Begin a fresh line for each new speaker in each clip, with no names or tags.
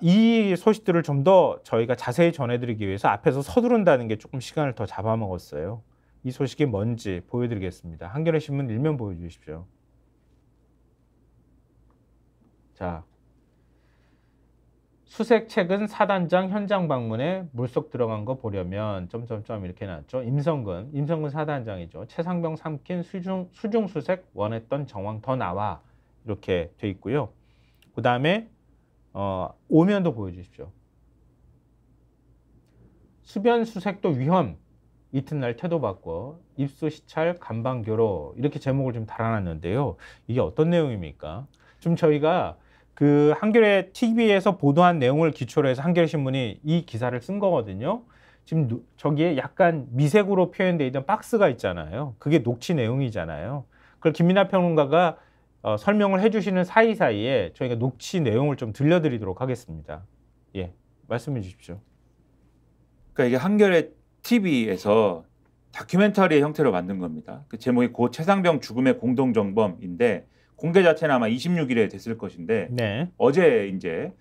이 소식들을 좀 더 저희가 자세히 전해드리기 위해서 앞에서 서두른다는 게 조금 시간을 더 잡아먹었어요. 이 소식이 뭔지 보여드리겠습니다. 한겨레 신문 일면 보여주십시오. 자, 수색 최근 사단장 현장 방문에 물속 들어간 거 보려면 점점점 이렇게 나왔죠. 임성근 사단장이죠. 최상병 삼킨 수중 수색 원했던 정황 더 나와 이렇게 돼 있고요. 그 다음에 오면도 보여주십시오. 수변 수색도 위험. 이튿날 태도 바꿔 입수 시찰 간방교로 이렇게 제목을 좀 달아놨는데요. 이게 어떤 내용입니까? 좀 저희가 그 한겨레 TV에서 보도한 내용을 기초로 해서 한겨레 신문이 이 기사를 쓴 거거든요. 지금 저기에 약간 미색으로 표현되어 있던 박스가 있잖아요. 그게 녹취 내용이잖아요. 그걸 김민하 평론가가 설명을 해주시는 사이사이에 저희가 녹취 내용을 좀 들려드리도록 하겠습니다. 예, 말씀해 주십시오.
그러니까 이게 한겨레 TV에서 다큐멘터리의 형태로 만든 겁니다. 그 제목이 고 최상병 죽음의 공동정범인데 공개 자체는 아마 26일에 됐을 것인데
네.
어제 이제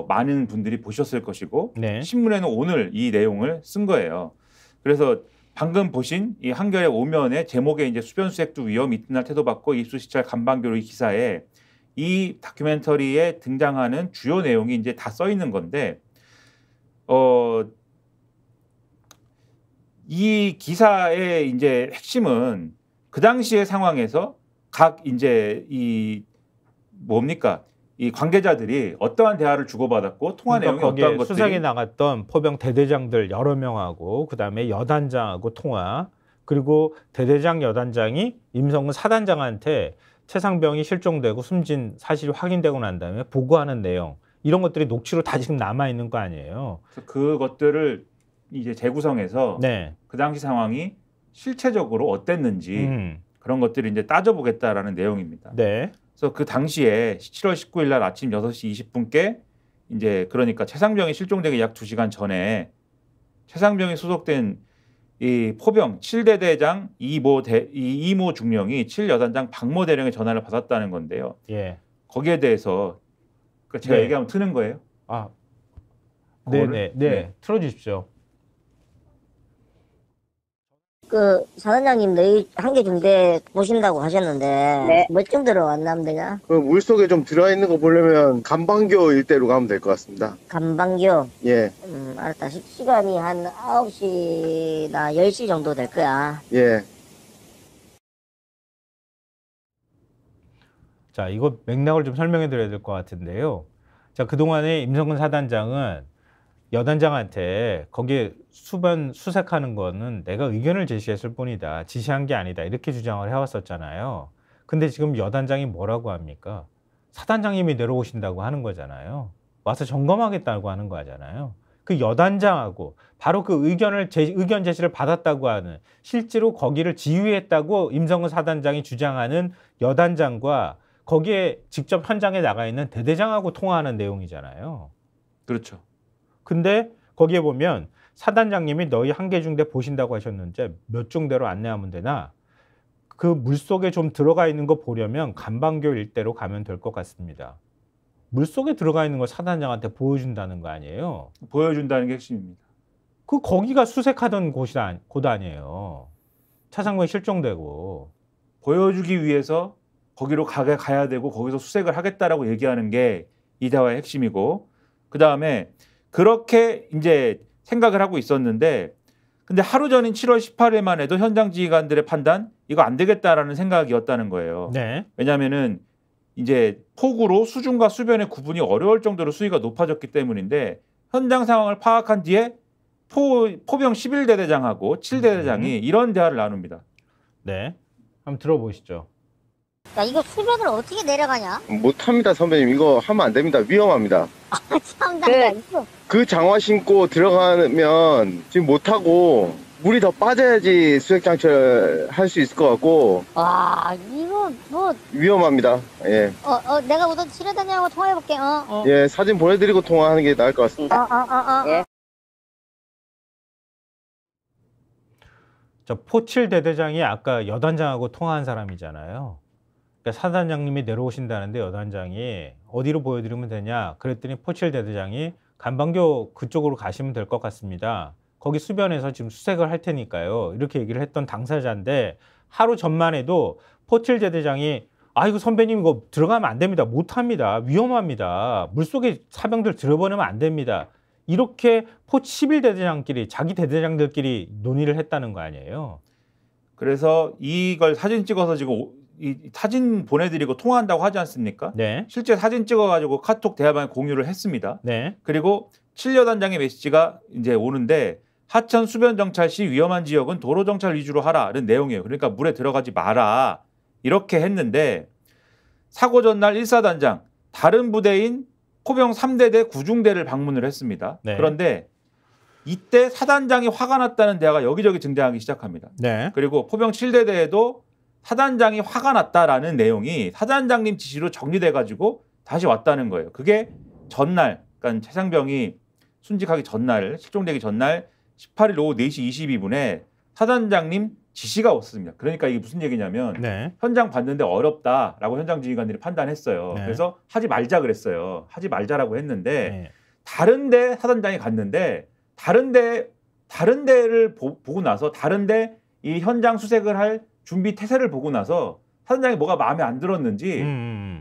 많은 분들이 보셨을 것이고
네.
신문에는 오늘 이 내용을 쓴 거예요. 그래서 방금 보신 이 한겨레 오면의 제목에 이제 수변수색도 위험 이튿날 태도 받고 입수시찰 간방교로 이 기사에 이 다큐멘터리에 등장하는 주요 내용이 이제 다 써 있는 건데 이 기사의 이제 핵심은 그 당시의 상황에서 각 이제 이 뭡니까 이 관계자들이 어떠한 대화를 주고받았고 통화
그러니까
내용이 어떠한 것들이
수색에 나갔던 포병 대대장들 여러 명하고 그다음에 여단장하고 통화 그리고 대대장 여단장이 임성근 사단장한테 최상병이 실종되고 숨진 사실이 확인되고 난 다음에 보고하는 내용 이런 것들이 녹취로 다 지금 남아 있는 거 아니에요?
그것들을 이제 재구성해서
네.
그 당시 상황이 실체적으로 어땠는지 그런 것들을 이제 따져보겠다라는 내용입니다.
네.
그래서 그 당시에 7월 19일 날 아침 6시 20분께 이제 그러니까 최상병이 실종되기 약 2시간 전에 최상병이 소속된 이 포병 7대 대장 이모 중령이 7여단장 박모 대령의 전화를 받았다는 건데요.
예.
거기에 대해서 그러니까 제가
네.
얘기하면 트는 거예요.
아,
그거를?
네. 틀어주십시오.
그 사단장님 너희 한계중대 보신다고 하셨는데
네.
몇 정도로 왔나면 되냐?
그 물속에 좀 들어있는 거 보려면 간방교 일대로 가면 될 것 같습니다.
간방교.
예,
알았다. 시간이 한 9시나 10시 정도 될 거야.
예.
자, 이거 맥락을 좀 설명해 드려야 될 것 같은데요. 자, 그동안에 임성근 사단장은 여단장한테 거기에 수변 수색하는 거는 내가 의견을 제시했을 뿐이다. 지시한 게 아니다. 이렇게 주장을 해왔었잖아요. 근데 지금 여단장이 뭐라고 합니까? 사단장님이 내려오신다고 하는 거잖아요. 와서 점검하겠다고 하는 거잖아요. 그 여단장하고 바로 그 의견 제시를 받았다고 하는 실제로 거기를 지휘했다고 임성근 사단장이 주장하는 여단장과 거기에 직접 현장에 나가 있는 대대장하고 통화하는 내용이잖아요.
그렇죠.
근데 거기에 보면 사단장님이 너희 한계중대 보신다고 하셨는데 몇 중대로 안내하면 되나? 그 물속에 좀 들어가 있는 거 보려면 간방교 일대로 가면 될 것 같습니다. 물속에 들어가 있는 걸 사단장한테 보여준다는 거 아니에요?
보여준다는 게 핵심입니다.
거기가 수색하던 곳 아니에요. 차상병이 실종되고.
보여주기 위해서 거기로 가야 되고 거기서 수색을 하겠다라고 얘기하는 게 이 대화의 핵심이고 그다음에 그렇게 이제 생각을 하고 있었는데 근데 하루 전인 7월 18일만 해도 현장 지휘관들의 판단 이거 안 되겠다라는 생각이었다는 거예요.
네.
왜냐하면은 이제 폭우로 수중과 수변의 구분이 어려울 정도로 수위가 높아졌기 때문인데 현장 상황을 파악한 뒤에 포병 11대대장하고 7대대장이 이런 대화를 나눕니다.
네. 한번 들어보시죠.
야, 이거 수변을 어떻게 내려가냐?
못합니다, 선배님. 이거 하면 안 됩니다. 위험합니다.
참다.
그 장화 신고 들어가면 지금 못하고 물이 더 빠져야지 수색 장치를 할 수 있을 것 같고
와, 이거 뭐
위험합니다. 예,
내가 우선 7대장하고 통화해볼게.
예, 사진 보내드리고 통화하는 게 나을 것 같습니다.
예.
저 포칠 대대장이 아까 여단장하고 통화한 사람이잖아요. 그러니까 사단장님이 내려오신다는데 여단장이 어디로 보여드리면 되냐 그랬더니 포칠 대대장이 간방교 그쪽으로 가시면 될 것 같습니다. 거기 수변에서 지금 수색을 할 테니까요. 이렇게 얘기를 했던 당사자인데 하루 전만 해도 포칠 대대장이 이거 선배님 이거 들어가면 안 됩니다. 못합니다. 위험합니다. 물속에 사병들 들어보내면 안 됩니다. 이렇게 11대대장끼리 자기 대대장들끼리 논의를 했다는 거 아니에요.
그래서 이걸 사진 찍어서 지금 이 사진 보내드리고 통화한다고 하지 않습니까?
네.
실제 사진 찍어가지고 카톡 대화방에 공유를 했습니다.
네.
그리고 7여단장의 메시지가 이제 오는데 하천 수변 정찰 시 위험한 지역은 도로 정찰 위주로 하라는 내용이에요. 그러니까 물에 들어가지 마라 이렇게 했는데 사고 전날 1사단장 다른 부대인 포병 3대대 구중대를 방문을 했습니다.
네.
그런데 이때 사단장이 화가 났다는 대화가 여기저기 등장하기 시작합니다.
네.
그리고 포병 7대대에도 사단장이 화가 났다라는 내용이 사단장님 지시로 정리돼가지고 다시 왔다는 거예요. 그게 전날, 그러니까 최상병이 순직하기 전날, 실종되기 전날 18일 오후 4시 22분에 사단장님 지시가 왔습니다. 그러니까 이게 무슨 얘기냐면
네. 현장
봤는데 어렵다라고 현장 지휘관들이 판단했어요.
네.
그래서 하지 말자 그랬어요. 하지 말자라고 했는데
네.
다른데 사단장이 갔는데 다른 데를 보고 나서 다른데 이 현장 수색을 할 준비 태세를 보고 나서 사단장이 뭐가 마음에 안 들었는지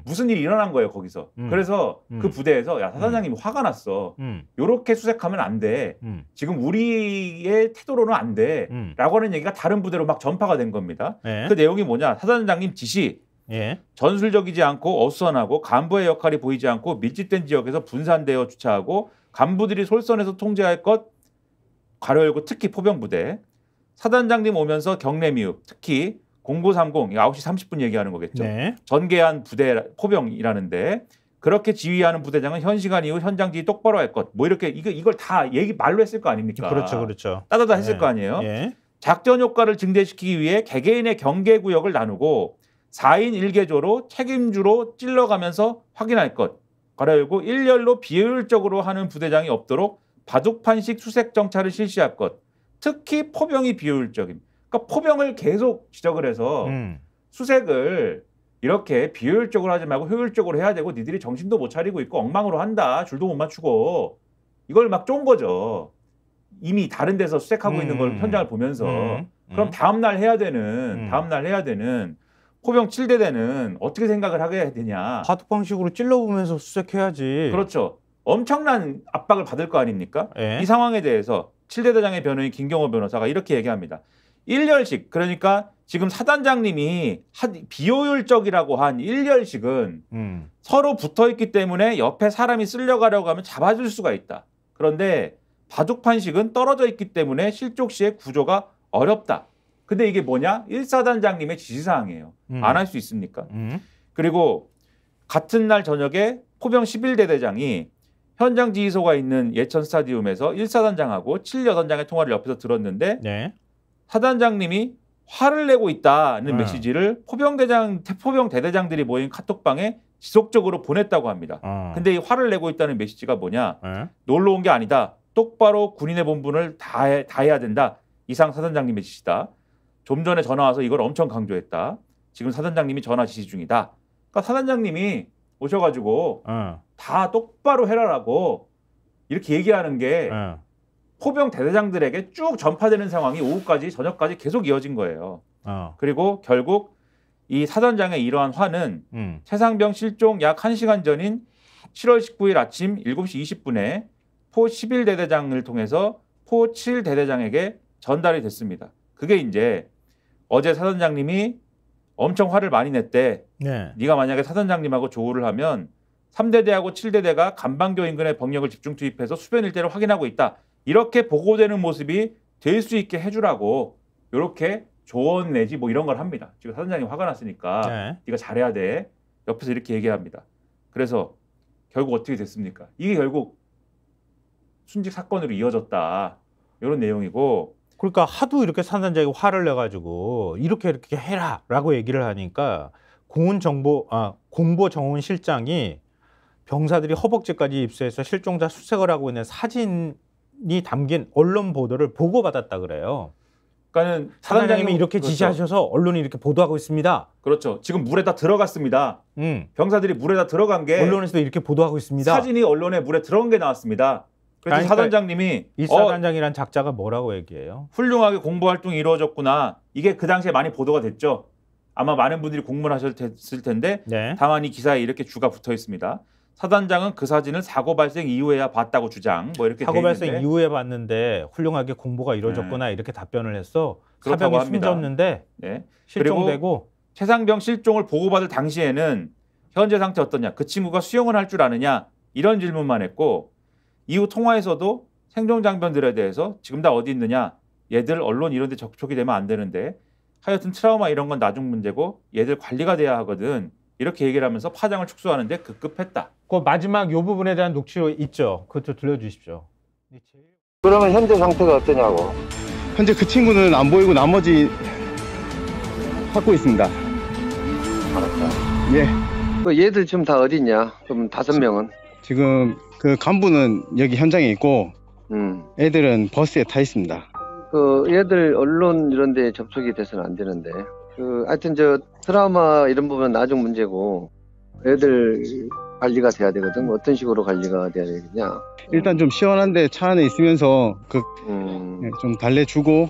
무슨 일이 일어난 거예요 거기서. 그래서 그 부대에서 야 사단장님이 화가 났어. 요렇게 수색하면 안 돼. 지금 우리의 태도로는 안 돼. 라고 하는 얘기가 다른 부대로 막 전파가 된 겁니다.
네.
그 내용이 뭐냐. 사단장님 지시.
예.
전술적이지 않고 어수선하고 간부의 역할이 보이지 않고 밀집된 지역에서 분산되어 주차하고 간부들이 솔선해서 통제할 것 괄호 열고 특히 포병부대. 사단장님 오면서 경례 미흡 특히 0930 9시 30분 얘기하는 거겠죠.
네.
전개한 부대 포병이라는데 그렇게 지휘하는 부대장은 현 시간 이후 현장 지휘 똑바로 할 것. 뭐 이렇게 이걸 다 얘기 말로 했을 거 아닙니까?
그렇죠, 그렇죠.
따다다 했을
네.
거 아니에요.
예.
작전 효과를 증대시키기 위해 개개인의 경계 구역을 나누고 4인 1개조로 책임주로 찔러가면서 확인할 것. 괄호 열고 일렬로 비효율적으로 하는 부대장이 없도록 바둑판식 수색 정찰을 실시할 것. 특히 포병이 비효율적임. 그러니까 포병을 계속 지적을 해서 수색을 이렇게 비효율적으로 하지 말고 효율적으로 해야 되고 니들이 정신도 못 차리고 있고 엉망으로 한다. 줄도 못 맞추고 이걸 막 쫀 거죠. 이미 다른 데서 수색하고 있는 걸 현장을 보면서 그럼 다음날 해야 되는 포병 7대대는 어떻게 생각을 하게 되냐.
바둑 방식으로 찔러보면서 수색해야지.
그렇죠. 엄청난 압박을 받을 거 아닙니까?
예.
이 상황에 대해서 7대대장의 변호인 김경호 변호사가 이렇게 얘기합니다. 일렬식, 그러니까 지금 사단장님이 비효율적이라고 한 일렬식은 서로 붙어있기 때문에 옆에 사람이 쓸려가려고 하면 잡아줄 수가 있다. 그런데 바둑판식은 떨어져 있기 때문에 실족 시에 구조가 어렵다. 근데 이게 뭐냐? 1사단장님의 지시사항이에요. 안 할 수 있습니까? 그리고 같은 날 저녁에 포병 11대대장이 현장 지휘소가 있는 예천 스타디움에서 1사단장하고 7여단장의 통화를 옆에서 들었는데
네.
사단장님이 화를 내고 있다는 메시지를 포병 대대장들이 모인 카톡방에 지속적으로 보냈다고 합니다. 근데 이 화를 내고 있다는 메시지가 뭐냐? 놀러 온 게 아니다. 똑바로 군인의 본분을 다 해야 된다. 이상 사단장님의 지시다. 좀 전에 전화 와서 이걸 엄청 강조했다. 지금 사단장님이 전화 지시 중이다. 그러니까 사단장님이 오셔가지고 다 똑바로 해라라고 이렇게 얘기하는 게 포병 대대장들에게 쭉 전파되는 상황이 오후까지 저녁까지 계속 이어진 거예요. 그리고 결국 이 사단장의 이러한 화는 최상병 실종 약 1시간 전인 7월 19일 아침 7시 20분에 포 11대대장을 통해서 포 7대대장에게 전달이 됐습니다. 그게 이제 어제 사단장님이 엄청 화를 많이 냈대.
네.
네가 만약에 사단장님하고 조우를 하면 3대대하고 7대대가 간방교 인근의 병력을 집중 투입해서 수변 일대를 확인하고 있다. 이렇게 보고되는 모습이 될 수 있게 해주라고 이렇게 조언 내지 뭐 이런 걸 합니다. 지금 사단장님 화가 났으니까
네.
네가 잘해야 돼. 옆에서 이렇게 얘기합니다. 그래서 결국 어떻게 됐습니까? 이게 결국 순직 사건으로 이어졌다. 이런 내용이고.
그러니까 하도 이렇게 사단장이 화를 내가지고 이렇게 해라라고 얘기를 하니까 공보 정원 실장이 병사들이 허벅지까지 입수해서 실종자 수색을 하고 있는 사진이 담긴 언론 보도를 보고받았다 그래요.
그러니까는
사단장님이 이렇게
그렇죠.
지시하셔서 언론이 이렇게 보도하고 있습니다.
그렇죠. 지금 물에다 들어갔습니다. 병사들이 물에다 들어간 게
언론에서도 이렇게 보도하고 있습니다.
사진이 언론에 물에 들어간 게 나왔습니다. 그래서
그러니까
사단장님이
일사단장이란 작자가 뭐라고 얘기해요?
훌륭하게 공보 활동이 이루어졌구나. 이게 그 당시에 많이 보도가 됐죠. 아마 많은 분들이 공문하셨을 텐데
네.
다만 이 기사에 이렇게 주가 붙어 있습니다. 사단장은 그 사진을 사고 발생 이후에야 봤다고 주장. 뭐 이렇게
사고
돼
발생
있는데
이후에 봤는데 훌륭하게 공보가 이루어졌구나 이렇게 답변을 했어.
그렇다고
사병이
합니다.
숨졌는데
네.
실종되고
최상병 실종을 보고받을 당시에는 현재 상태 어떠냐, 그 친구가 수영을 할 줄 아느냐 이런 질문만 했고 이후 통화에서도 생존 장병들에 대해서 지금 다 어디 있느냐, 얘들 언론 이런 데 접촉이 되면 안 되는데 하여튼 트라우마 이런 건 나중 문제고 얘들 관리가 돼야 하거든 이렇게 얘기를 하면서 파장을 축소하는데 급급했다.
그 마지막 요 부분에 대한 녹취록 있죠. 그것도 들려주십시오.
그러면 현재 상태가 어떠냐고.
현재 그 친구는 안 보이고 나머지 찾고 있습니다.
알았다.
예.
그 얘들 지금 다 어디 있냐? 그럼 5명은?
지금 그 간부는 여기 현장에 있고 애들은 버스에 타 있습니다.
그 얘들 언론 이런 데 접촉이 돼서는 안 되는데. 그 하여튼 저 트라우마 이런 부분은 나중 문제고 애들 관리가 돼야 되거든. 어떤 식으로 관리가 돼야 되겠냐?
일단 좀 시원한데 차 안에 있으면서 그 좀 달래주고.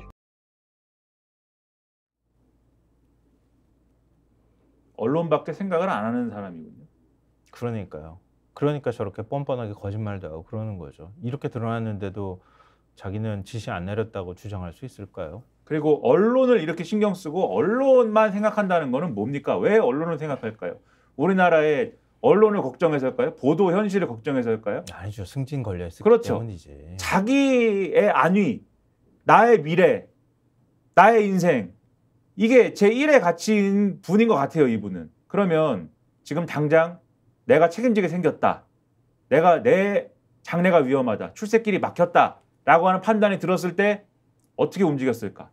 언론밖에 생각을 안 하는 사람이군요.
그러니까요. 그러니까 저렇게 뻔뻔하게 거짓말도 하고 그러는 거죠. 이렇게 드러났는데도 자기는 지시 안 내렸다고 주장할 수 있을까요?
그리고 언론을 이렇게 신경 쓰고 언론만 생각한다는 거는 뭡니까? 왜 언론을 생각할까요? 우리나라의 언론을 걱정해서일까요? 보도 현실을 걱정해서일까요?
아니죠. 승진 걸려있기
그렇죠.
때문이지.
자기의 안위, 나의 미래, 나의 인생 이게 제1의 가치인 분인 것 같아요. 이분은. 그러면 지금 당장 내가 책임지게 생겼다. 내 장래가 위험하다. 출세길이 막혔다. 라고 하는 판단이 들었을 때 어떻게 움직였을까?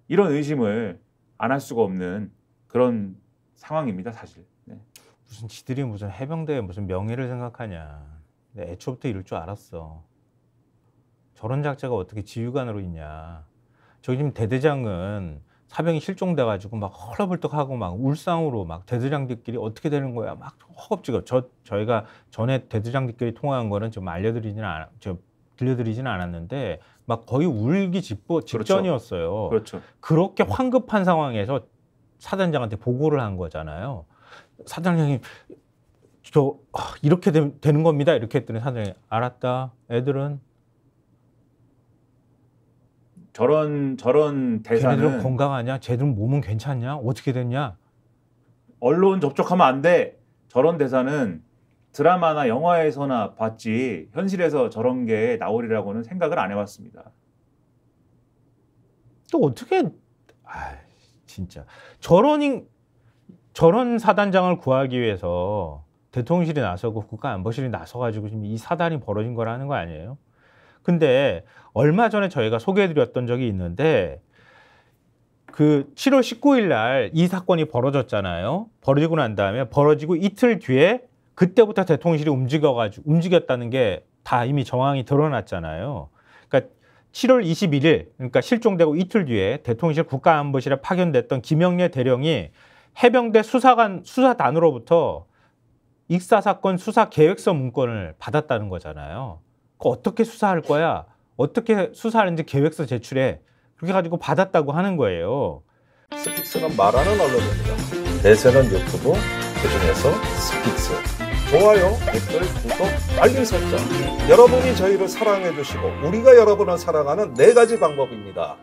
이런 의심을 안 할 수가 없는 그런 상황입니다. 사실. 네.
무슨 지들이 무슨 해병대에 무슨 명예를 생각하냐. 내가 애초부터 이럴 줄 알았어. 저런 작자가 어떻게 지휘관으로 있냐. 저기 지금 대대장은 사병이 실종돼가지고 막 헐레벌떡하고 막 울상으로 막 대대장들끼리 어떻게 되는 거야. 막 허겁지겁. 저희가 전에 대대장들끼리 통화한 거는 좀 들려드리지는 않았는데 막 거의 울기 직전이었어요.
그렇죠.
그렇게 황급한 상황에서 사단장한테 보고를 한 거잖아요. 사단장이 이렇게 되는 겁니다. 이렇게 했더니 사단장이 알았다. 애들은
저런 대사는
걔네들은 건강하냐? 쟤들은 몸은 괜찮냐? 어떻게 됐냐?
언론 접촉하면 안 돼. 저런 대사는 드라마나 영화에서나 봤지 현실에서 저런 게 나오리라고는 생각을 안 해봤습니다.
또 어떻게 진짜 저런 사단장을 구하기 위해서 대통령실이 나서고 국가안보실이 나서가지고 지금 이 사단이 벌어진 거라는 거 아니에요? 근데 얼마 전에 저희가 소개해드렸던 적이 있는데 그 7월 19일 날 이 사건이 벌어졌잖아요. 벌어지고 난 다음에 벌어지고 이틀 뒤에 그때부터 대통령실이 움직였다는 게 다 이미 정황이 드러났잖아요. 그러니까 7월 21일 그러니까 실종되고 이틀 뒤에 대통령실 국가안보실에 파견됐던 김영래 대령이 해병대 수사단으로부터 익사 사건 수사 계획서 문건을 받았다는 거잖아요. 어떻게 수사할 거야? 어떻게 수사하는지 계획서 제출해. 그렇게 가지고 받았다고 하는 거예요.
스픽스는 말하는 언론입니다. 대세는 유튜브, 그중에서 스픽스. 좋아요, 댓글, 구독, 알림 설정. 여러분이 저희를 사랑해 주시고 우리가 여러분을 사랑하는 4가지 방법입니다.